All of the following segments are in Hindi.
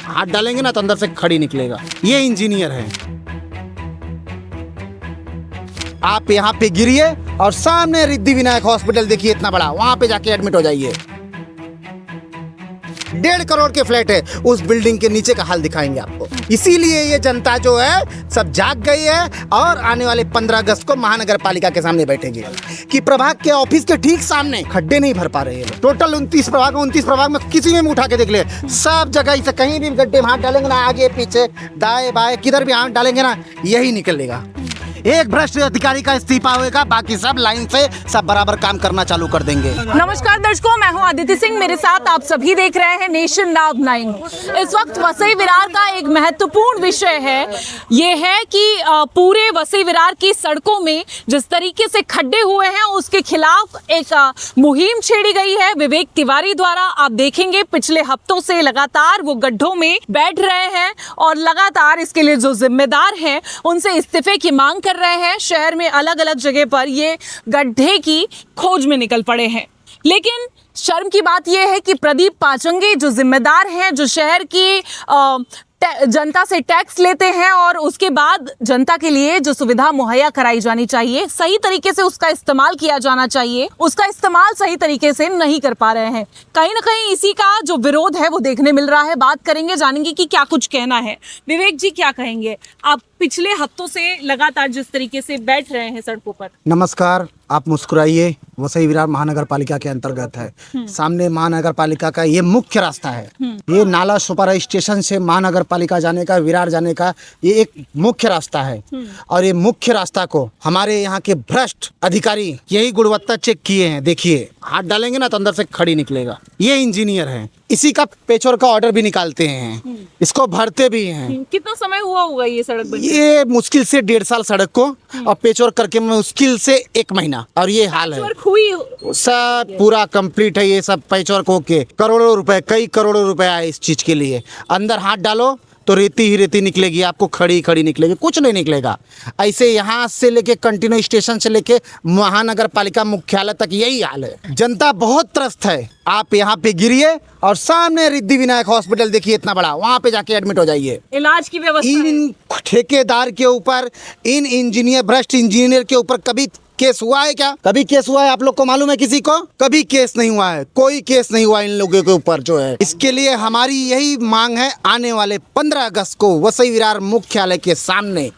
हाथ डालेंगे ना तो अंदर से खड़ी निकलेगा। ये इंजीनियर है। आप यहाँ पे गिरिए और सामने रिद्धि विनायक हॉस्पिटल देखिए, इतना बड़ा, वहां पे जाके एडमिट हो जाइए। 1.5 करोड़ के फ्लैट है, उस बिल्डिंग के नीचे का हाल दिखाएंगे आपको। इसीलिए ये जनता जो है सब जाग गई है और आने वाले 15 अगस्त को महानगर पालिका के सामने बैठेगी कि प्रभाग के ऑफिस के ठीक सामने खड्डे नहीं भर पा रहे हैं। टोटल 29 प्रभाग में किसी में उठा के देख ले, सब जगह इसे कहीं भी गड्ढे में हाथ डालेंगे ना, आगे पीछे दाएं बाएं किधर भी हाथ डालेंगे ना, यही निकलेगा। एक भ्रष्ट अधिकारी का इस्तीफा होगा, बाकी सब लाइन से सब बराबर काम करना चालू कर देंगे। नमस्कार दर्शकों, मैं हूं आदित्य सिंह, मेरे साथ आप सभी देख रहे हैं नेशन नाउ 9। इस वक्त वसई विरार का एक महत्वपूर्ण विषय है, ये है कि पूरे वसई विरार की सड़कों में जिस तरीके से खड्डे हुए हैं उसके खिलाफ एक मुहिम छेड़ी गई है विवेक तिवारी द्वारा। आप देखेंगे पिछले हफ्तों से लगातार वो गड्ढों में बैठ रहे हैं और लगातार इसके लिए जो जिम्मेदार हैं उनसे इस्तीफे की मांग कर रहे हैं। शहर में अलग अलग जगह पर ये गड्ढे की खोज में निकल पड़े हैं, लेकिन शर्म की बात यह है कि प्रदीप पाचंगे जो जिम्मेदार हैं, जो शहर की जनता से टैक्स लेते हैं और उसके बाद जनता के लिए जो सुविधा मुहैया कराई जानी चाहिए, सही तरीके से उसका इस्तेमाल किया जाना चाहिए, उसका इस्तेमाल सही तरीके से नहीं कर पा रहे हैं। कहीं ना कहीं इसी का जो विरोध है वो देखने मिल रहा है। बात करेंगे, जानेंगे कि क्या कुछ कहना है। विवेक जी, क्या कहेंगे आप पिछले हफ्तों से लगातार जिस तरीके से बैठ रहे हैं सड़कों पर? नमस्कार, आप मुस्कुराइए। वसई विरार महानगर पालिका के अंतर्गत है। सामने महानगर पालिका का ये मुख्य रास्ता है। ये नाला सुपर स्टेशन से महानगर पालिका जाने का, विरार जाने का ये एक मुख्य रास्ता है। और ये मुख्य रास्ता को हमारे यहाँ के भ्रष्ट अधिकारी यही गुणवत्ता चेक किए हैं। देखिए, हाथ डालेंगे ना तो अंदर से खड़ी निकलेगा। ये इंजीनियर है, इसी का पेचोर का ऑर्डर भी निकालते हैं, इसको भरते भी हैं। कितना समय हुआ होगा ये सड़क बनने? ये मुश्किल से 1.5 साल सड़क को, और पेचोर करके मुश्किल से 1 महीना, और ये हाल है। सब पूरा कंप्लीट है। ये सब पेचवर्क होके करोड़ों रुपए, कई करोड़ों रुपए आए इस चीज के लिए। अंदर हाथ डालो तो रेती ही रेती निकलेगी, आपको खड़ी खड़ी निकलेगी, कुछ नहीं निकलेगा। ऐसे यहाँ से लेके कंटिन्यू स्टेशन से लेके महानगर पालिका मुख्यालय तक यही हाल है। जनता बहुत त्रस्त है। आप यहाँ पे गिरिए और सामने रिद्धि विनायक हॉस्पिटल देखिए, इतना बड़ा, वहां पे जाके एडमिट हो जाइए। इलाज की व्यवस्था इन ठेकेदार के ऊपर, इन इंजीनियर, भ्रष्ट इंजीनियर के ऊपर कभी केस हुआ है क्या? कभी केस हुआ है आप लोग को मालूम है किसी को? कभी केस नहीं हुआ है, कोई केस नहीं हुआ इन लोगों के ऊपर जो है। इसके लिए हमारी यही मांग है, आने वाले 15 अगस्त को वसई विरार मुख्यालय के सामने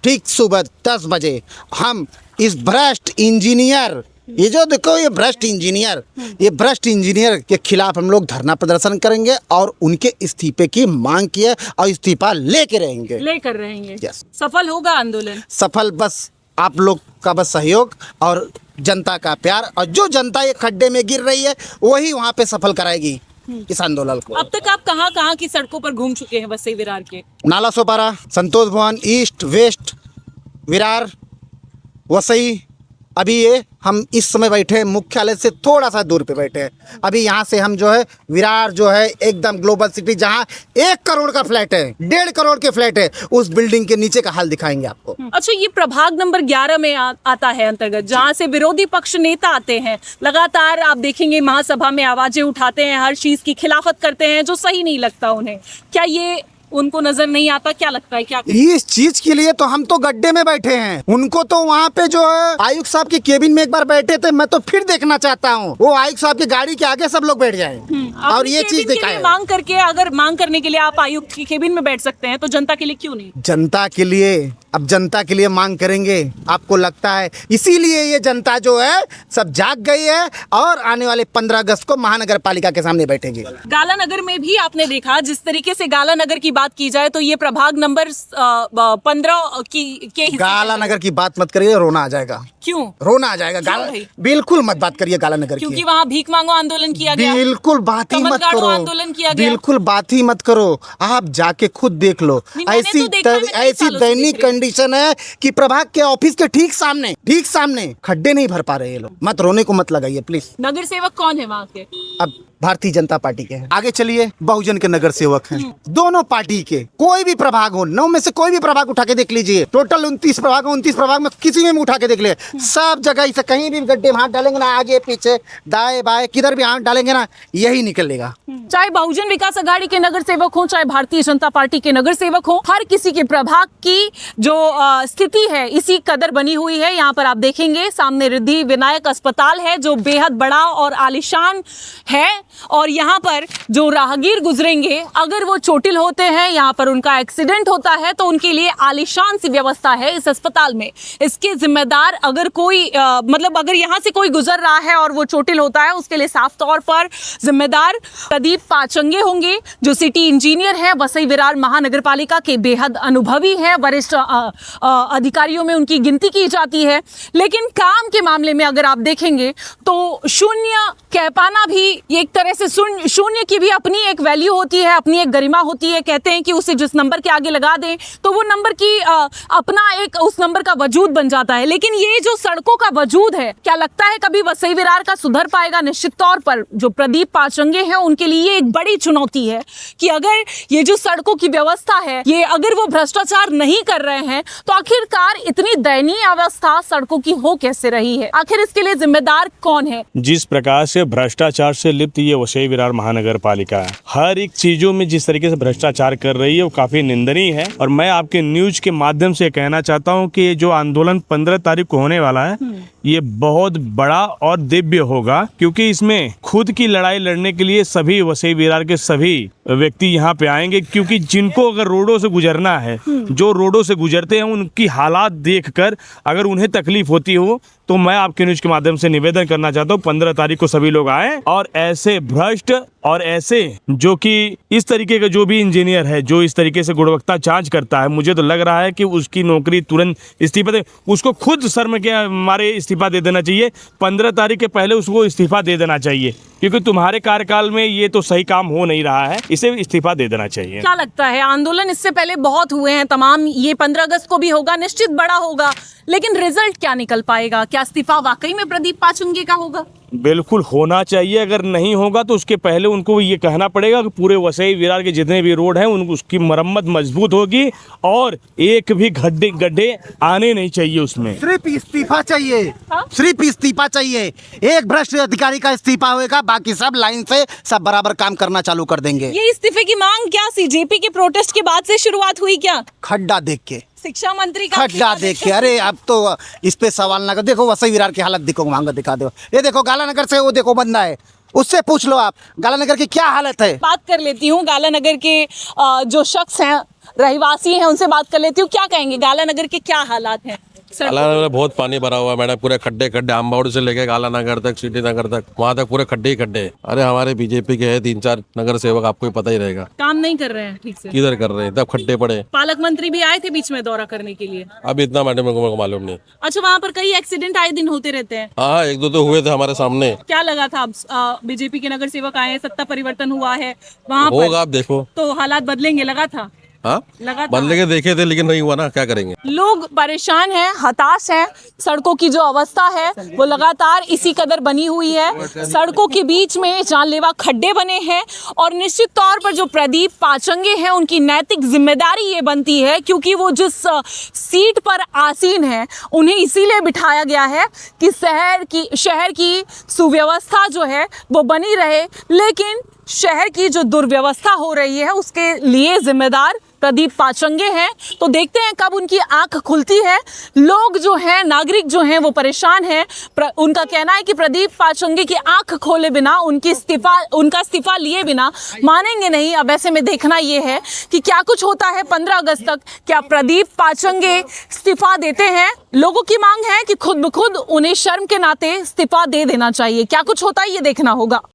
ठीक सुबह 10 बजे हम इस भ्रष्ट इंजीनियर, ये जो देखो ये भ्रष्ट इंजीनियर के खिलाफ हम लोग धरना प्रदर्शन करेंगे और उनके इस्तीफे की मांग की है और इस्तीफा लेकर रहेंगे। यस। सफल होगा आंदोलन? सफल बस आप लोग का बस सहयोग और जनता का प्यार, और जो जनता ये खड्डे में गिर रही है वही वहाँ पे सफल कराएगी इस आंदोलन को। अब तक आप कहाँ की सड़कों पर घूम चुके हैं वसई विरार के? नाला सोपारा, संतोष भवन, ईस्ट वेस्ट विरार, वसई। अभी ये हम इस समय बैठे हैं मुख्यालय से थोड़ा सा दूर पे बैठे हैं। अभी यहाँ से हम जो है विरार जो है एकदम ग्लोबल सिटी, जहाँ 1 करोड़ का फ्लैट है, 1.5 करोड़ के फ्लैट है, उस बिल्डिंग के नीचे का हाल दिखाएंगे आपको। अच्छा, ये प्रभाग नंबर 11 में आता है अंतर्गत, जहाँ से विरोधी पक्ष नेता आते हैं। लगातार आप देखेंगे महासभा में आवाजें उठाते हैं, हर चीज की खिलाफत करते हैं जो सही नहीं लगता उन्हें। क्या ये उनको नजर नहीं आता? क्या लगता है क्या? इस चीज के लिए तो हम तो गड्ढे में बैठे हैं। उनको तो वहाँ पे जो है आयुक्त साहब के केबिन में एक बार बैठे थे, मैं तो फिर देखना चाहता हूँ वो आयुक्त साहब की गाड़ी के आगे सब लोग बैठ जाएं और ये चीज दिखाएं। मांग करके, अगर मांग करने के लिए आप आयुक्त के केबिन में बैठ सकते हैं तो जनता के लिए क्यों नहीं? जनता के लिए, अब जनता के लिए मांग करेंगे, आपको लगता है? इसीलिए ये जनता जो है सब जाग गई है और आने वाले 15 अगस्त को महानगर पालिका के सामने बैठेगी। गाला नगर में भी आपने देखा, जिस तरीके से गाला नगर की बात की जाए तो ये प्रभाग नंबर 15 के गाला नगर की बात मत करिए, रोना आ जाएगा। क्यों रोना आ जाएगा? बिल्कुल मत बात करिए गाला नगर की, क्योंकि वहाँ भीख मांगो आंदोलन किया गया। बिल्कुल बात ही मत करो, आंदोलन किया गया। बिल्कुल बात ही मत करो, आप जाके खुद देख लो। ऐसी दैनिक कंडीशन है कि प्रभाग के ऑफिस के ठीक सामने खड्डे नहीं भर पा रहे ये लोग। मत रोने को मत लगाइए प्लीज। नगर सेवक कौन है वहाँ के? अब भारतीय जनता पार्टी के हैं। आगे चलिए, बहुजन के नगर सेवक हैं, दोनों पार्टी के। कोई भी प्रभाग हो, 9 में से कोई भी प्रभाग उठा के देख लीजिए, टोटल 29 प्रभाग, 29 प्रभाग में किसी में उठा के देख ले, सब जगह इसे कहीं भी गड्ढे में हाथ डालेंगे ना, आगे पीछे दाएं बाएं किधर भी हाथ डालेंगे ना, यही निकलेगा। चाहे बहुजन विकास अघाड़ी के नगर सेवक हो, चाहे भारतीय जनता पार्टी के नगर सेवक हो, हर किसी के प्रभाग की जो स्थिति है इसी कदर बनी हुई है। यहाँ पर आप देखेंगे सामने रिद्धि विनायक अस्पताल है जो बेहद बड़ा और आलीशान है, और यहाँ पर जो राहगीर गुजरेंगे अगर वो चोटिल होते हैं, यहाँ पर उनका एक्सीडेंट होता है, तो उनके लिए आलीशान सी व्यवस्था है इस अस्पताल में। इसके जिम्मेदार अगर कोई मतलब अगर यहाँ से कोई गुजर रहा है और वो चोटिल होता है, उसके लिए साफ तौर पर जिम्मेदार प्रदीप पाचंगे होंगे, जो सिटी इंजीनियर है, वसई विरार महानगर पालिका के बेहद अनुभवी हैं, वरिष्ठ अधिकारियों में उनकी गिनती की जाती है। लेकिन काम के मामले में अगर आप देखेंगे तो शून्य कह पाना भी एक तरह से शून्य की भी अपनी एक वैल्यू होती है, अपनी एक गरिमा होती है। कहते हैं कि उसे जिस नंबर के आगे लगा दें तो वो नंबर की अपना एक उस नंबर का वजूद बन जाता है। लेकिन ये जो सड़कों का वजूद है, क्या लगता है कभी वसई विरार का सुधर पाएगा? निश्चित तौर पर जो प्रदीप पाचंगे हैं उनके लिए एक बड़ी चुनौती है कि अगर ये जो सड़कों की व्यवस्था है, ये अगर वो भ्रष्टाचार नहीं कर रहे हैं तो आखिरकार इतनी दयनीय अवस्था सड़कों की हो कैसे रही है? आखिर इसके लिए जिम्मेदार कौन है? जिस प्रकार से भ्रष्टाचार से लिप्त ये वसई विरार महानगर पालिका है, हर एक चीजों में जिस तरीके से भ्रष्टाचार कर रही है वो काफी निंदनीय है। और मैं आपके न्यूज के माध्यम से कहना चाहता हूं कि ये जो आंदोलन 15 तारीख को होने वाला है, ये बहुत बड़ा और दिव्य होगा, क्योंकि इसमें खुद की लड़ाई लड़ने के लिए सभी वसई विरार के सभी व्यक्ति यहाँ पे आएंगे। क्योंकि जिनको अगर रोडों से गुजरना है, जो रोडों से गुजरते हैं, उनकी हालात देखकर अगर उन्हें तकलीफ होती हो तो मैं आपके न्यूज के माध्यम से निवेदन करना चाहता हूँ 15 तारीख को सभी लोग आए और ऐसे भ्रष्ट और ऐसे जो कि इस तरीके का जो भी इंजीनियर है जो इस तरीके से गुणवत्ता जांच करता है, मुझे तो लग रहा है कि उसकी नौकरी तुरंत इस्तीफा दे, उसको खुद शर्म के मारे इस्तीफा दे देना चाहिए। 15 तारीख के पहले उसको इस्तीफा दे देना चाहिए, क्योंकि तुम्हारे कार्यकाल में ये तो सही काम हो नहीं रहा है, इसे इस्तीफा दे देना चाहिए। क्या लगता है, आंदोलन इससे पहले बहुत हुए हैं तमाम, ये 15 अगस्त को भी होगा, निश्चित बड़ा होगा, लेकिन रिजल्ट क्या निकल पाएगा? क्या इस्तीफा वाकई में प्रदीप पाचंगे का होगा? बिल्कुल होना चाहिए। अगर नहीं होगा तो उसके पहले उनको ये कहना पड़ेगा कि पूरे वसई विरार के जितने भी रोड हैं उनको उसकी मरम्मत मजबूत होगी और एक भी गड्ढे आने नहीं चाहिए उसमें। सिर्फ इस्तीफा चाहिए, सिर्फ इस्तीफा चाहिए। एक भ्रष्ट अधिकारी का इस्तीफा होगा, बाकी सब लाइन से सब बराबर काम करना चालू कर देंगे। ये इस्तीफे की मांग क्या सीजेपी के प्रोटेस्ट के बाद से शुरुआत हुई क्या? खड्डा देख के, शिक्षा मंत्री का खड्डा देख के, अरे अब तो इस पे सवाल ना कर। देखो वसई विरार की हालत देखो, मांग दिखा दो, ये देखो गालानगर से वो देखो बंदा है, उससे पूछ लो आप गालानगर की क्या हालत है। बात कर लेती हूँ गालानगर के जो शख्स हैं, रहवासी हैं, उनसे बात कर लेती हूँ। क्या कहेंगे, गालानगर के क्या हालात हैं? गालानगर में बहुत पानी भरा हुआ है मैडम, पूरे खड्डे खड्डे, अम्बाउड से लेके गालानगर तक, सिटी नगर तक, वहाँ तक पूरे खड्डे ही खड्डे। अरे हमारे बीजेपी के हैं 3-4 नगर सेवक, आपको ही पता ही रहेगा, काम नहीं कर रहे हैं ठीक से। किधर कर रहे हैं, तब खड्डे पड़े। पालक मंत्री भी आए थे बीच में दौरा करने के लिए, अब इतना मैडम मेरे को मालूम नहीं। अच्छा, वहाँ पर कई एक्सीडेंट आए दिन होते रहते हैं। हाँ, 1-2 तो हुए थे हमारे सामने। क्या लगा था बीजेपी के नगर सेवक आए, सत्ता परिवर्तन हुआ है वहाँ पर, होगा आप देखो तो हालात बदलेंगे, लगा था? हाँ, लगा था। बदले के देखे थे लेकिन नहीं हुआ ना, क्या करेंगे। लोग परेशान हैं, हताश हैं। सड़कों की जो अवस्था है वो लगातार इसी कदर बनी हुई है। सड़कों के बीच में जानलेवा खड्डे बने हैं और निश्चित तौर पर जो प्रदीप पाचंगे हैं उनकी नैतिक जिम्मेदारी ये बनती है, क्योंकि वो जिस सीट पर आसीन है उन्हें इसीलिए बिठाया गया है कि शहर की सुव्यवस्था जो है वो बनी रहे। लेकिन शहर की जो दुर्व्यवस्था हो रही है उसके लिए जिम्मेदार प्रदीप पाचंगे हैं। तो देखते हैं कब उनकी आंख खुलती है। लोग जो हैं, नागरिक जो हैं वो परेशान हैं। उनका कहना है कि प्रदीप पाचंगे की आंख खोले बिना, उनका इस्तीफा लिए बिना मानेंगे नहीं। अब ऐसे में देखना ये है कि क्या कुछ होता है 15 अगस्त तक। क्या प्रदीप पाचंगे इस्तीफा देते हैं? लोगों की मांग है कि खुद ब खुद उन्हें शर्म के नाते इस्तीफा दे देना चाहिए। क्या कुछ होता है ये देखना होगा।